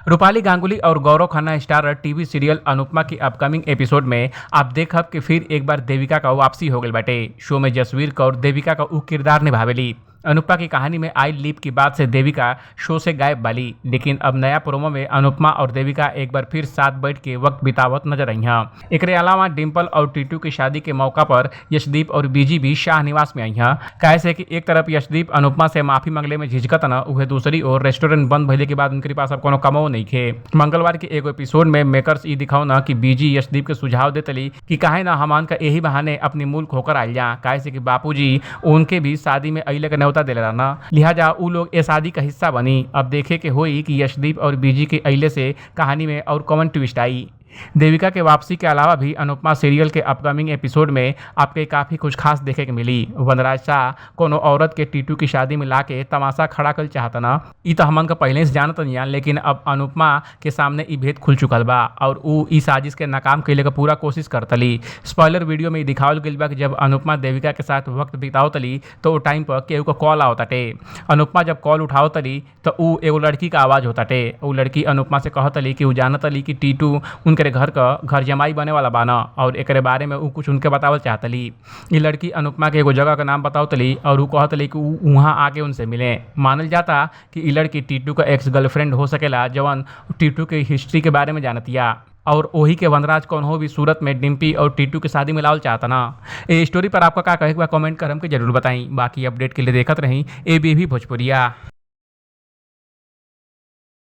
रूपाली गांगुली और Gaurav Khanna starrer TV serial Anupamaa की upcoming episode में आप देखब कि फिर एक बार देविका का वापसी हो गई बाटे। शो में जसवीर कौर देविका का उ किरदार निभावेली। अनुपमा की कहानी में आई लीप की बाद से देविका शो से गायब बाली, लेकिन अब नया प्रोमो में अनुपमा और देविका एक बार फिर साथ बैठ के वक्त बितावत नजर आई हैं। एकरे अलावा डिम्पल और टीटू की शादी के मौका पर यशदीप और बीजी भी शाह निवास में आई हैं। कैसे कि एक तरफ यशदीप अनुपमा से माफी मांगले में झिझकत न, उहे दूसरी ओर रेस्टोरेंट बंद भइले के बाद उनके पास अब कोनो कमो नहीं खे। मंगलवार के एगो एपिसोड में मेकर्स ई दिखाओ न कि बीजी यशदीप के सुझाव देतली कि काहे ना हमान का यही बहाने अपनी मुल्क होकर आइल जा, कैसे कि बापूजी उनके भी शादी में अइले के न्योता दिले रहना, लिहाजा उ लोग ए शादी का हिस्सा बनी। अब देखे के होई कि यशदीप और बीजी के अइले से कहानी में और कौन ट्विस्ट आई। देविका के वापसी के अलावा भी अनुपमा सीरियल के अपकमिंग एपिसोड में आपके काफ़ी कुछ खास देखे के मिली। वनराज शाह कोनो औरत के टीटू की शादी में लाके तमाशा खड़ा कर चाहता ना, ई तो हमन का पहले से जानत नहीं, लेकिन अब अनुपमा के सामने ई भेद खुल चुकल बा और उ ई साजिश के नाकाम कैले का पूरा कोशिश करतली। स्पॉइलर वीडियो में दिखावल गइल बा कि जब अनुपमा देविका के साथ वक्त बितावतली तो वो टाइम पर केहू का कॉल आवताटे। अनुपमा जब कॉल उठावतली तो उ एगो लड़की का आवाज़ होताटे। वो लड़की अनुपमा से कहतली कि उ जानतली कि टीटू उनके घर जमाई बने वाला बाना और एकरे बारे में उ कुछ उनके बतावल चाहतली। ये लड़की अनुपमा के एगो जगह का नाम बतावतली और उ कहतली कि उ वहाँ आके उनसे मिले। मानल जाता कि ये लड़की टीटू का एक्स गर्लफ्रेंड हो सकेला, जवन टीटू के हिस्ट्री के बारे में जानतिया और वही के वनराज कौन हो भी सूरत में डिम्पी और टीटू की शादी में लावल चाहता ना। ये स्टोरी पर आपका क्या कहे कमेंट कर हमके जरूर बताई। बाकी अपडेट के लिए देखत रही ABV भोजपुरिया।